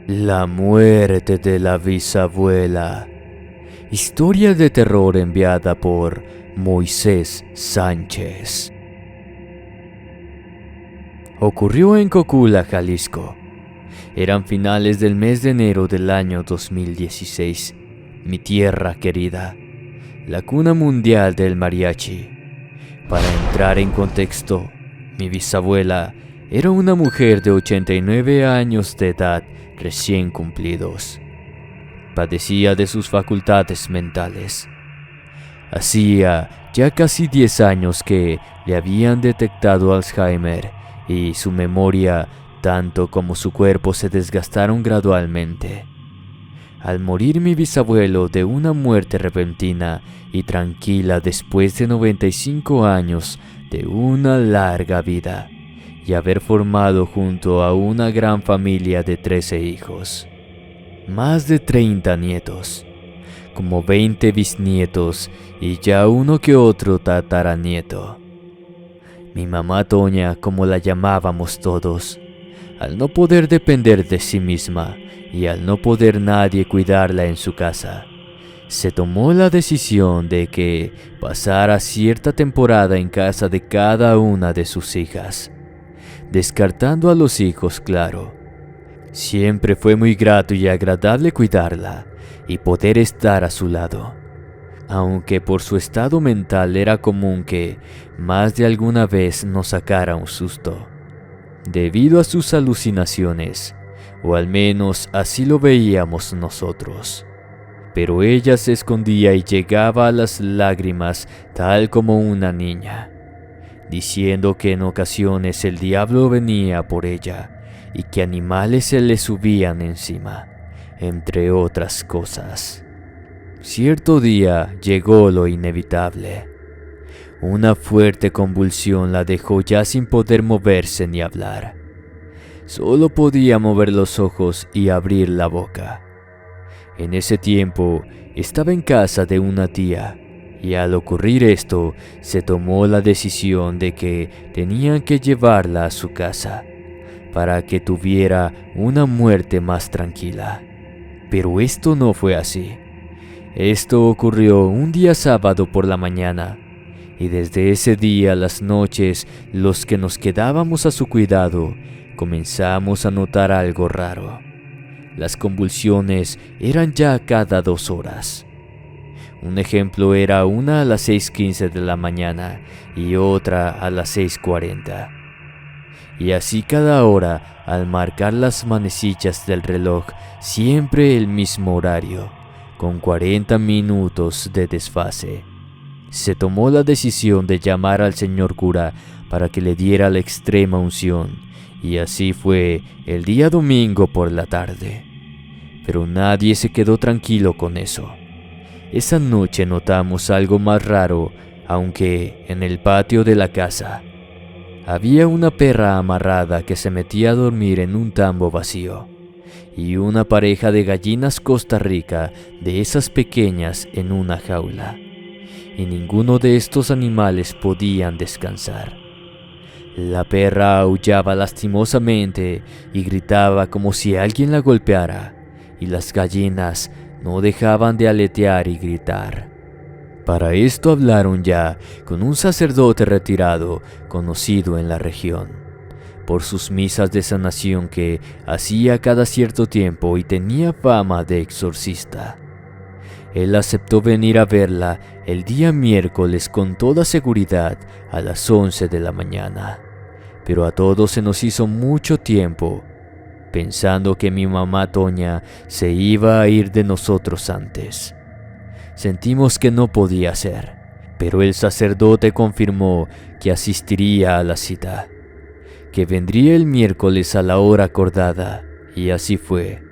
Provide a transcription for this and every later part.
La muerte de la bisabuela. Historia de terror enviada por Moisés Sánchez. Ocurrió en Cocula, Jalisco. Eran finales del mes de enero del año 2016. Mi tierra querida, la cuna mundial del mariachi. Para entrar en contexto, mi bisabuela era una mujer de 89 años de edad recién cumplidos. Padecía de sus facultades mentales. Hacía ya casi 10 años que le habían detectado Alzheimer y su memoria, tanto como su cuerpo, se desgastaron gradualmente. Al morir mi bisabuelo de una muerte repentina y tranquila después de 95 años de una larga vida y haber formado junto a una gran familia de 13 hijos, más de 30 nietos, como 20 bisnietos y ya uno que otro tataranieto. Mi mamá Toña, como la llamábamos todos, al no poder depender de sí misma y al no poder nadie cuidarla en su casa, se tomó la decisión de que pasara cierta temporada en casa de cada una de sus hijas, descartando a los hijos, claro. Siempre fue muy grato y agradable cuidarla y poder estar a su lado, aunque por su estado mental era común que más de alguna vez nos sacara un susto, debido a sus alucinaciones, o al menos así lo veíamos nosotros. Pero ella se escondía y llegaba a las lágrimas tal como una niña, diciendo que en ocasiones el diablo venía por ella y que animales se le subían encima, entre otras cosas. Cierto día llegó lo inevitable. Una fuerte convulsión la dejó ya sin poder moverse ni hablar. Solo podía mover los ojos y abrir la boca. En ese tiempo estaba en casa de una tía, y al ocurrir esto, se tomó la decisión de que tenían que llevarla a su casa, para que tuviera una muerte más tranquila. Pero esto no fue así. Esto ocurrió un día sábado por la mañana, y desde ese día, las noches, los que nos quedábamos a su cuidado, comenzamos a notar algo raro. Las convulsiones eran ya cada 2 horas. Un ejemplo era una a las 6:15 de la mañana y otra a las 6:40. Y así cada hora, al marcar las manecillas del reloj, siempre el mismo horario, con 40 minutos de desfase. Se tomó la decisión de llamar al señor cura para que le diera la extrema unción, y así fue el día domingo por la tarde. Pero nadie se quedó tranquilo con eso. Esa noche notamos algo más raro, aunque en el patio de la casa había una perra amarrada que se metía a dormir en un tambo vacío, y una pareja de gallinas Costa Rica, de esas pequeñas, en una jaula, y ninguno de estos animales podían descansar. La perra aullaba lastimosamente y gritaba como si alguien la golpeara, y las gallinas no dejaban de aletear y gritar. Para esto hablaron ya con un sacerdote retirado conocido en la región, por sus misas de sanación que hacía cada cierto tiempo y tenía fama de exorcista. Él aceptó venir a verla el día miércoles con toda seguridad a las 11 de la mañana. Pero a todos se nos hizo mucho tiempo, pensando que mi mamá Toña se iba a ir de nosotros antes. Sentimos que no podía ser, pero el sacerdote confirmó que asistiría a la cita, que vendría el miércoles a la hora acordada, y así fue.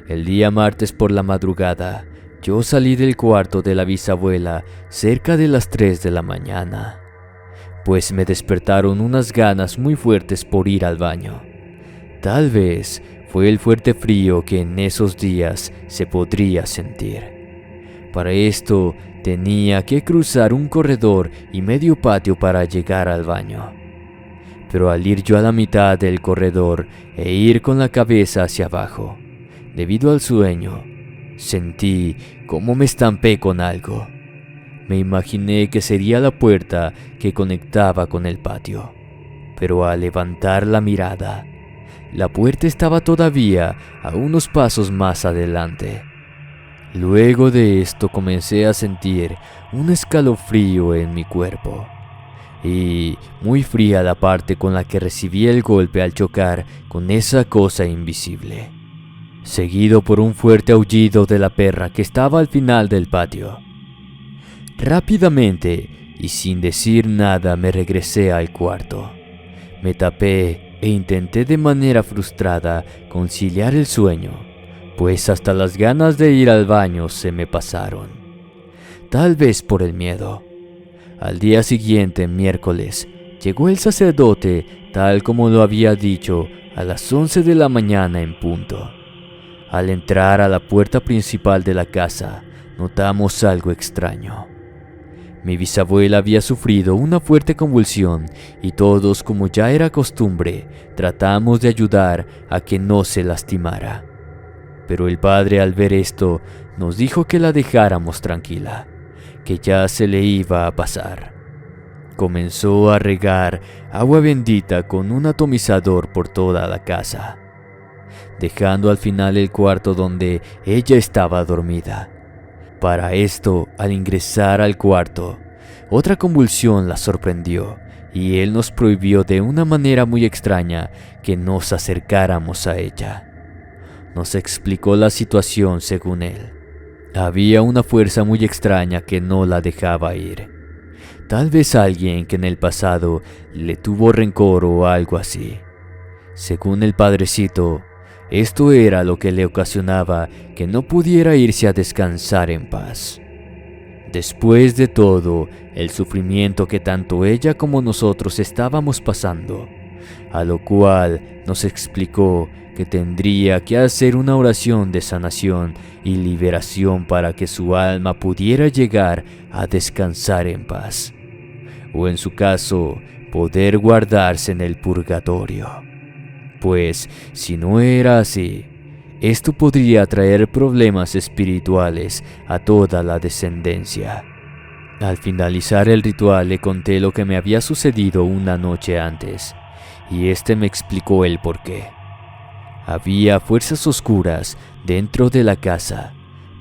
El día martes por la madrugada, yo salí del cuarto de la bisabuela cerca de las 3 de la mañana, pues me despertaron unas ganas muy fuertes por ir al baño. Tal vez fue el fuerte frío que en esos días se podría sentir. Para esto tenía que cruzar un corredor y medio patio para llegar al baño. Pero al ir yo a la mitad del corredor e ir con la cabeza hacia abajo, Debido al sueño, sentí como me estampé con algo. Me imaginé que sería la puerta que conectaba con el patio, pero al levantar la mirada, la puerta estaba todavía a unos pasos más adelante. Luego de esto comencé a sentir un escalofrío en mi cuerpo, y muy fría la parte con la que recibí el golpe al chocar con esa cosa invisible, seguido por un fuerte aullido de la perra que estaba al final del patio. Rápidamente y sin decir nada me regresé al cuarto. Me tapé e intenté de manera frustrada conciliar el sueño, pues hasta las ganas de ir al baño se me pasaron. Tal vez por el miedo. Al día siguiente, miércoles, llegó el sacerdote tal como lo había dicho a las 11 de la mañana en punto. Al entrar a la puerta principal de la casa, notamos algo extraño. Mi bisabuela había sufrido una fuerte convulsión y todos, como ya era costumbre, tratamos de ayudar a que no se lastimara. Pero el padre, al ver esto, nos dijo que la dejáramos tranquila, que ya se le iba a pasar. Comenzó a regar agua bendita con un atomizador por toda la casa, dejando al final el cuarto donde ella estaba dormida. Para esto, al ingresar al cuarto, otra convulsión la sorprendió y él nos prohibió de una manera muy extraña que nos acercáramos a ella. Nos explicó la situación según él. Había una fuerza muy extraña que no la dejaba ir. Tal vez alguien que en el pasado le tuvo rencor o algo así. Según el padrecito, esto era lo que le ocasionaba que no pudiera irse a descansar en paz. Después de todo, el sufrimiento que tanto ella como nosotros estábamos pasando, a lo cual nos explicó que tendría que hacer una oración de sanación y liberación para que su alma pudiera llegar a descansar en paz, o en su caso, poder guardarse en el purgatorio. Pues si no era así, esto podría traer problemas espirituales a toda la descendencia. Al finalizar el ritual le conté lo que me había sucedido una noche antes, y este me explicó el porqué. Había fuerzas oscuras dentro de la casa,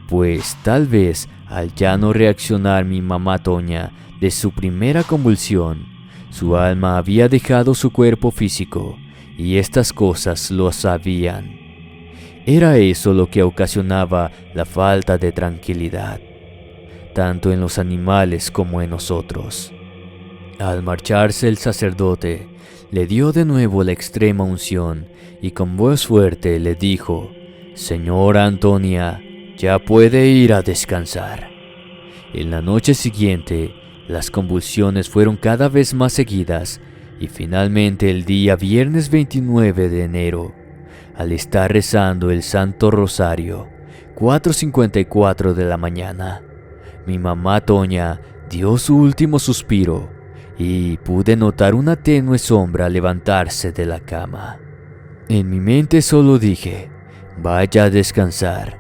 pues tal vez al ya no reaccionar mi mamá Toña de su primera convulsión, su alma había dejado su cuerpo físico, y estas cosas lo sabían. Era eso lo que ocasionaba la falta de tranquilidad, tanto en los animales como en nosotros. Al marcharse el sacerdote, le dio de nuevo la extrema unción y con voz fuerte le dijo: «Señora Antonia, ya puede ir a descansar». En la noche siguiente, las convulsiones fueron cada vez más seguidas y finalmente el día viernes 29 de enero, al estar rezando el Santo Rosario, 4:54 de la mañana, mi mamá Toña dio su último suspiro y pude notar una tenue sombra levantarse de la cama. En mi mente solo dije: «Vaya a descansar,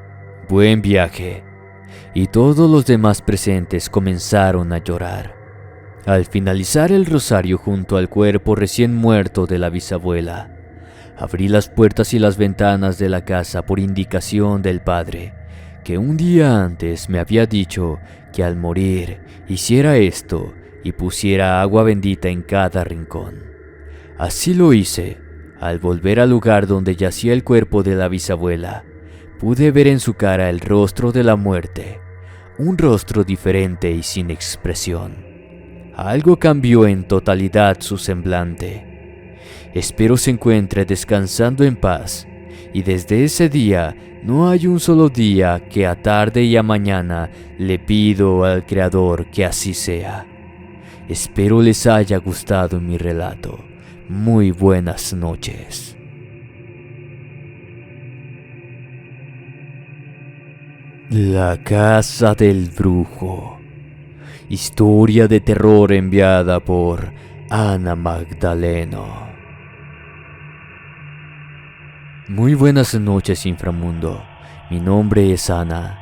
buen viaje», y todos los demás presentes comenzaron a llorar. Al finalizar el rosario junto al cuerpo recién muerto de la bisabuela, abrí las puertas y las ventanas de la casa por indicación del padre, que un día antes me había dicho que al morir hiciera esto y pusiera agua bendita en cada rincón. Así lo hice. Al volver al lugar donde yacía el cuerpo de la bisabuela, pude ver en su cara el rostro de la muerte, un rostro diferente y sin expresión. Algo cambió en totalidad su semblante. Espero se encuentre descansando en paz, y desde ese día no hay un solo día que a tarde y a mañana le pido al Creador que así sea. Espero les haya gustado mi relato. Muy buenas noches. La casa del brujo. Historia de terror enviada por Ana Magdaleno. Muy buenas noches, inframundo. Mi nombre es Ana.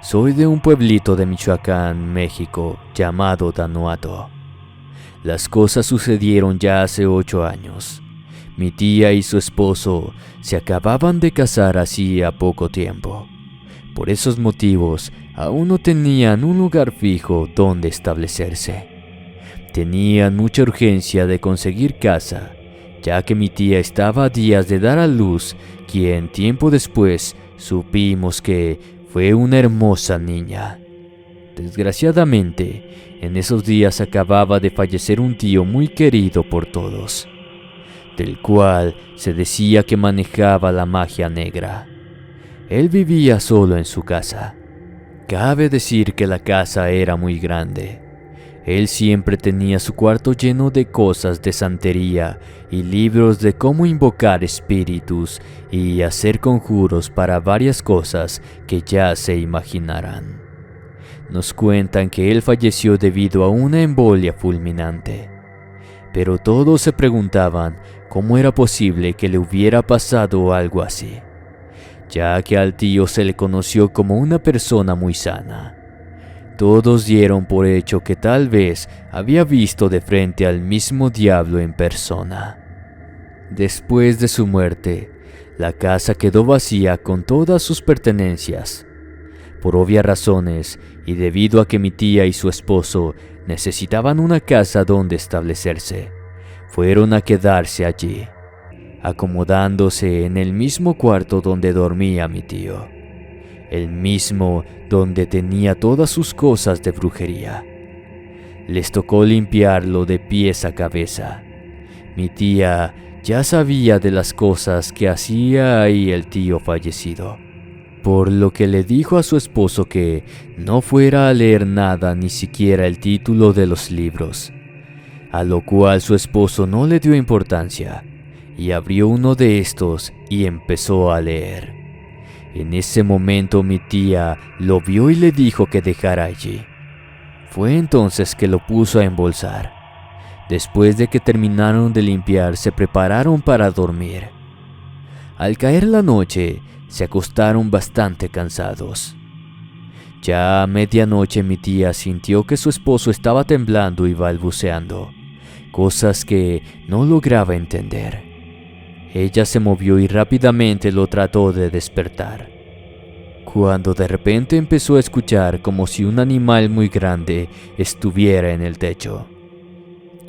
Soy de un pueblito de Michoacán, México, llamado Danuato. Las cosas sucedieron ya hace 8 años. Mi tía y su esposo se acababan de casar hacía poco tiempo. Por esos motivos, aún no tenían un lugar fijo donde establecerse. Tenían mucha urgencia de conseguir casa, ya que mi tía estaba a días de dar a luz, quien tiempo después supimos que fue una hermosa niña. Desgraciadamente, en esos días acababa de fallecer un tío muy querido por todos, del cual se decía que manejaba la magia negra. Él vivía solo en su casa. Cabe decir que la casa era muy grande. Él siempre tenía su cuarto lleno de cosas de santería y libros de cómo invocar espíritus y hacer conjuros para varias cosas que ya se imaginarán. Nos cuentan que él falleció debido a una embolia fulminante. Pero todos se preguntaban cómo era posible que le hubiera pasado algo así, ya que al tío se le conoció como una persona muy sana. Todos dieron por hecho que tal vez había visto de frente al mismo diablo en persona. Después de su muerte, la casa quedó vacía con todas sus pertenencias. Por obvias razones, y debido a que mi tía y su esposo necesitaban una casa donde establecerse, fueron a quedarse allí, acomodándose en el mismo cuarto donde dormía mi tío, el mismo donde tenía todas sus cosas de brujería. Les tocó limpiarlo de pies a cabeza. Mi tía ya sabía de las cosas que hacía ahí el tío fallecido, por lo que le dijo a su esposo que no fuera a leer nada, ni siquiera el título de los libros, a lo cual su esposo no le dio importancia y abrió uno de estos y empezó a leer. En ese momento mi tía lo vio y le dijo que dejara allí. Fue entonces que lo puso a embolsar. Después de que terminaron de limpiar, se prepararon para dormir. Al caer la noche, se acostaron bastante cansados. Ya a medianoche mi tía sintió que su esposo estaba temblando y balbuceando, cosas que no lograba entender. Ella se movió y rápidamente lo trató de despertar, cuando de repente empezó a escuchar como si un animal muy grande estuviera en el techo.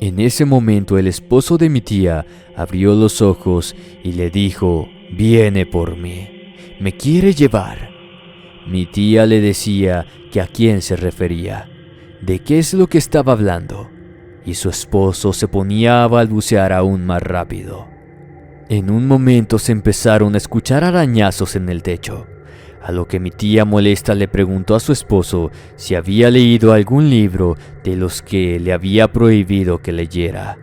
En ese momento el esposo de mi tía abrió los ojos y le dijo: «Viene por mí, me quiere llevar». Mi tía le decía que a quién se refería, de qué es lo que estaba hablando, y su esposo se ponía a balbucear aún más rápido. En un momento se empezaron a escuchar arañazos en el techo, a lo que mi tía molesta le preguntó a su esposo si había leído algún libro de los que le había prohibido que leyera.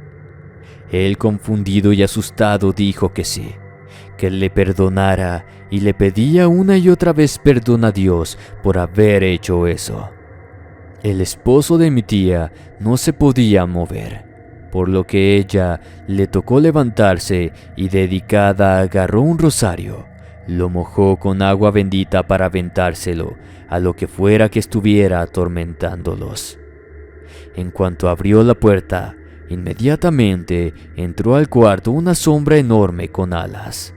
Él, confundido y asustado, dijo que sí, que le perdonara, y le pedía una y otra vez perdón a Dios por haber hecho eso. El esposo de mi tía no se podía mover, por lo que ella le tocó levantarse y dedicada agarró un rosario, lo mojó con agua bendita para aventárselo a lo que fuera que estuviera atormentándolos. En cuanto abrió la puerta, inmediatamente entró al cuarto una sombra enorme con alas.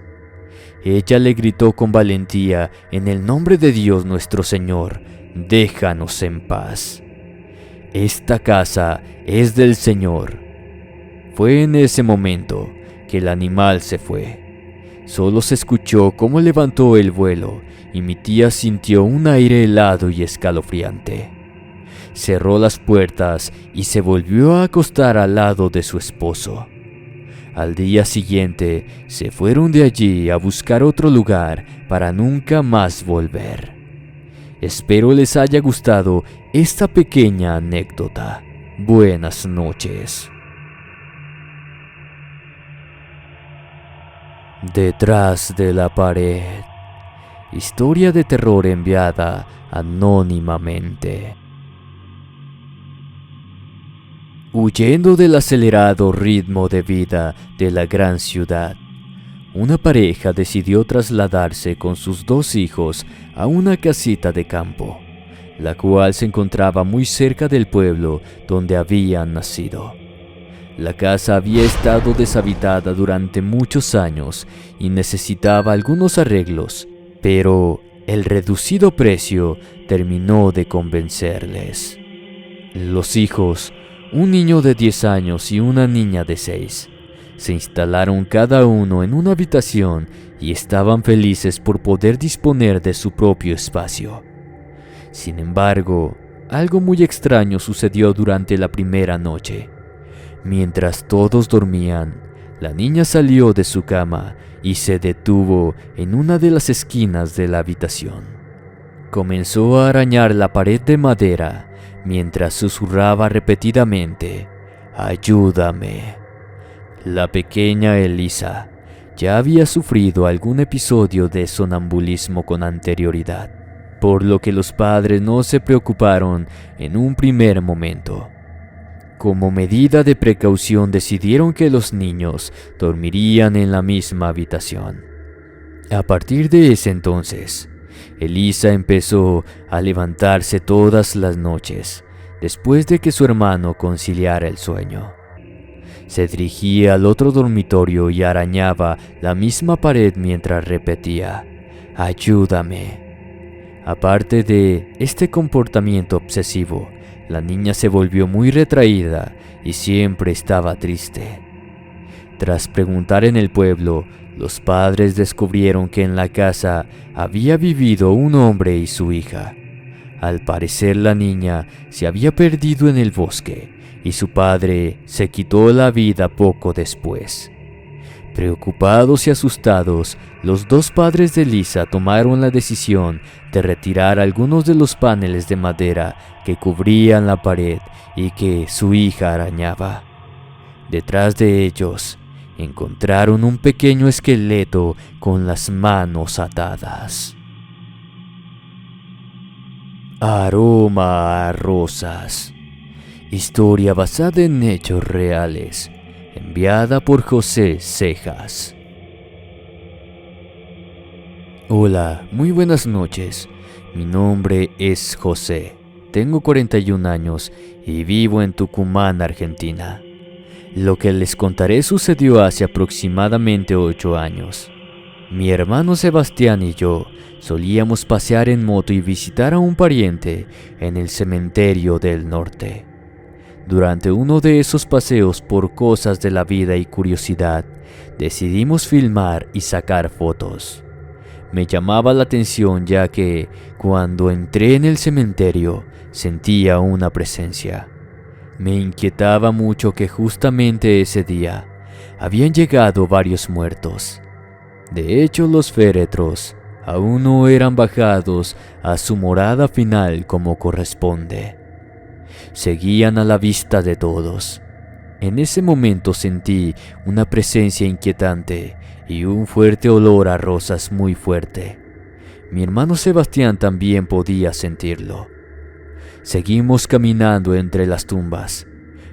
Ella le gritó con valentía: «En el nombre de Dios nuestro Señor, déjanos en paz. Esta casa es del Señor». Fue en ese momento que el animal se fue. Solo se escuchó cómo levantó el vuelo y mi tía sintió un aire helado y escalofriante. Cerró las puertas y se volvió a acostar al lado de su esposo. Al día siguiente se fueron de allí a buscar otro lugar para nunca más volver. Espero les haya gustado esta pequeña anécdota. Buenas noches. Detrás de la pared. Historia de terror enviada anónimamente. Huyendo del acelerado ritmo de vida de la gran ciudad, una pareja decidió trasladarse con sus 2 hijos a una casita de campo, la cual se encontraba muy cerca del pueblo donde habían nacido. La casa había estado deshabitada durante muchos años y necesitaba algunos arreglos, pero el reducido precio terminó de convencerles. Los hijos, un niño de 10 años y una niña de 6, se instalaron cada uno en una habitación y estaban felices por poder disponer de su propio espacio. Sin embargo, algo muy extraño sucedió durante la primera noche. Mientras todos dormían, la niña salió de su cama y se detuvo en una de las esquinas de la habitación. Comenzó a arañar la pared de madera mientras susurraba repetidamente: «Ayúdame». La pequeña Elisa ya había sufrido algún episodio de sonambulismo con anterioridad, por lo que los padres no se preocuparon en un primer momento. Como medida de precaución decidieron que los niños dormirían en la misma habitación. A partir de ese entonces, Elisa empezó a levantarse todas las noches después de que su hermano conciliara el sueño. Se dirigía al otro dormitorio y arañaba la misma pared mientras repetía: «Ayúdame». Aparte de este comportamiento obsesivo, la niña se volvió muy retraída y siempre estaba triste. Tras preguntar en el pueblo, los padres descubrieron que en la casa había vivido un hombre y su hija. Al parecer, la niña se había perdido en el bosque y su padre se quitó la vida poco después. Preocupados y asustados, los 2 padres de Elisa tomaron la decisión de retirar algunos de los paneles de madera que cubrían la pared y que su hija arañaba. Detrás de ellos, encontraron un pequeño esqueleto con las manos atadas. Aroma a rosas. Historia basada en hechos reales. Enviada por José Cejas. Hola, muy buenas noches. Mi nombre es José. Tengo 41 años y vivo en Tucumán, Argentina. Lo que les contaré sucedió hace aproximadamente 8 años. Mi hermano Sebastián y yo solíamos pasear en moto y visitar a un pariente en el cementerio del norte. Durante uno de esos paseos por cosas de la vida y curiosidad, decidimos filmar y sacar fotos. Me llamaba la atención ya que, cuando entré en el cementerio, sentía una presencia. Me inquietaba mucho que justamente ese día habían llegado varios muertos. De hecho, los féretros aún no eran bajados a su morada final como corresponde. Seguían a la vista de todos. En ese momento sentí una presencia inquietante y un fuerte olor a rosas muy fuerte. Mi hermano Sebastián también podía sentirlo. Seguimos caminando entre las tumbas.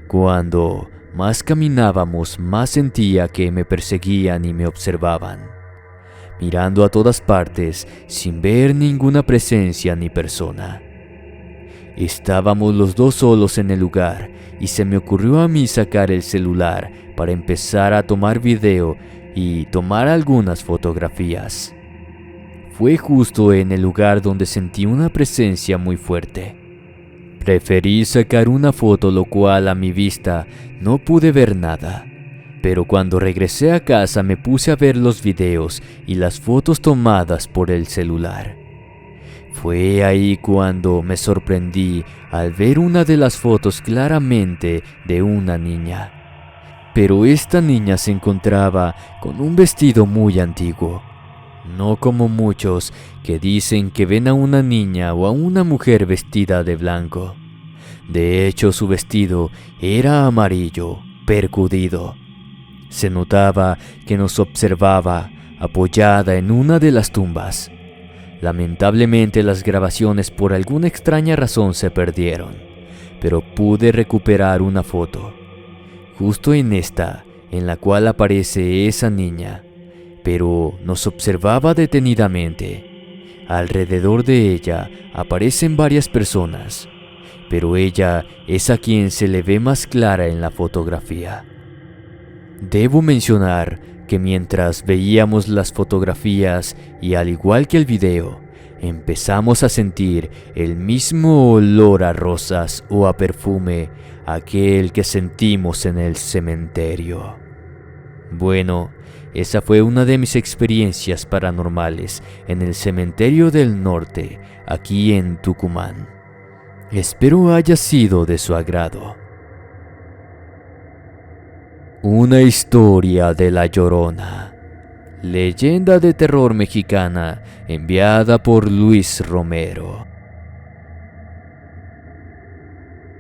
Cuando más caminábamos, más sentía que me perseguían y me observaban, mirando a todas partes sin ver ninguna presencia ni persona. Estábamos los 2 solos en el lugar y se me ocurrió a mí sacar el celular para empezar a tomar video y tomar algunas fotografías. Fue justo en el lugar donde sentí una presencia muy fuerte. Preferí sacar una foto, lo cual a mi vista no pude ver nada. Pero cuando regresé a casa me puse a ver los videos y las fotos tomadas por el celular. Fue ahí cuando me sorprendí al ver una de las fotos claramente de una niña. Pero esta niña se encontraba con un vestido muy antiguo. No como muchos que dicen que ven a una niña o a una mujer vestida de blanco. De hecho, su vestido era amarillo, percudido. Se notaba que nos observaba apoyada en una de las tumbas. Lamentablemente las grabaciones por alguna extraña razón se perdieron, pero pude recuperar una foto. Justo en esta, en la cual aparece esa niña, pero nos observaba detenidamente. Alrededor de ella aparecen varias personas, pero ella es a quien se le ve más clara en la fotografía. Debo mencionar que mientras veíamos las fotografías y al igual que el video, empezamos a sentir el mismo olor a rosas o a perfume, aquel que sentimos en el cementerio. Bueno, esa fue una de mis experiencias paranormales en el cementerio del norte, aquí en Tucumán. Espero haya sido de su agrado. Una historia de La Llorona. Leyenda de terror mexicana enviada por Luis Romero.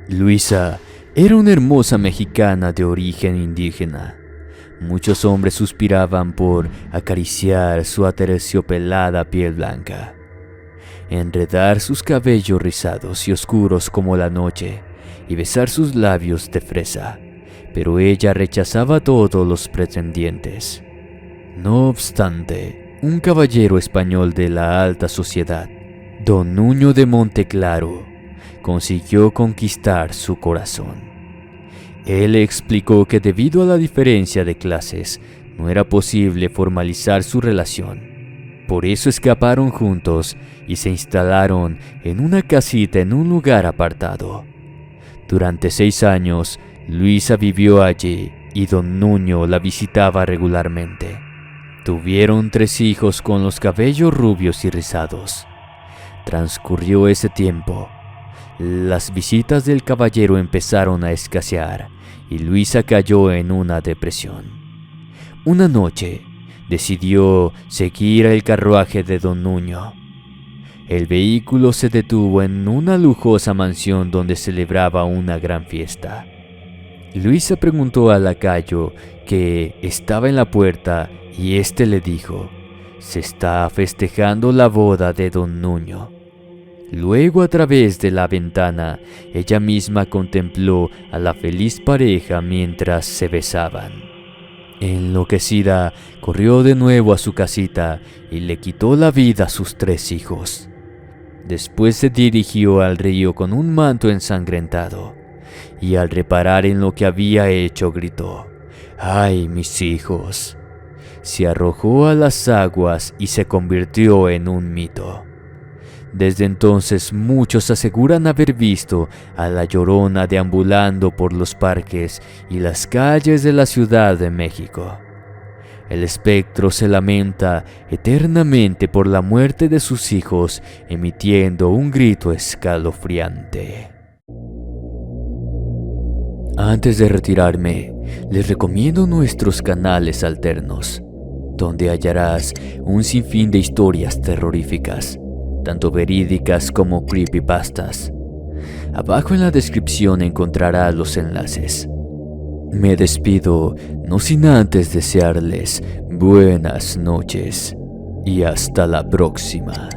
Luisa era una hermosa mexicana de origen indígena. Muchos hombres suspiraban por acariciar su aterciopelada piel blanca, enredar sus cabellos rizados y oscuros como la noche y besar sus labios de fresa, pero ella rechazaba a todos los pretendientes. No obstante, un caballero español de la alta sociedad, Don Nuño de Monteclaro, consiguió conquistar su corazón. Él le explicó que debido a la diferencia de clases, no era posible formalizar su relación. Por eso escaparon juntos y se instalaron en una casita en un lugar apartado. Durante 6 años, Luisa vivió allí y Don Nuño la visitaba regularmente. Tuvieron 3 hijos con los cabellos rubios y rizados. Transcurrió ese tiempo. Las visitas del caballero empezaron a escasear y Luisa cayó en una depresión. Una noche decidió seguir el carruaje de Don Nuño. El vehículo se detuvo en una lujosa mansión donde celebraba una gran fiesta. Luisa preguntó al lacayo que estaba en la puerta y éste le dijo: «Se está festejando la boda de Don Nuño». Luego, a través de la ventana, ella misma contempló a la feliz pareja mientras se besaban. Enloquecida, corrió de nuevo a su casita y le quitó la vida a sus 3 hijos. Después se dirigió al río con un manto ensangrentado, y al reparar en lo que había hecho gritó: «¡Ay, mis hijos!». Se arrojó a las aguas y se convirtió en un mito. Desde entonces muchos aseguran haber visto a la Llorona deambulando por los parques y las calles de la Ciudad de México. El espectro se lamenta eternamente por la muerte de sus hijos, emitiendo un grito escalofriante. Antes de retirarme, les recomiendo nuestros canales alternos, donde hallarás un sinfín de historias terroríficas, tanto verídicas como creepypastas. Abajo en la descripción encontrarás los enlaces. Me despido, no sin antes desearles buenas noches y hasta la próxima.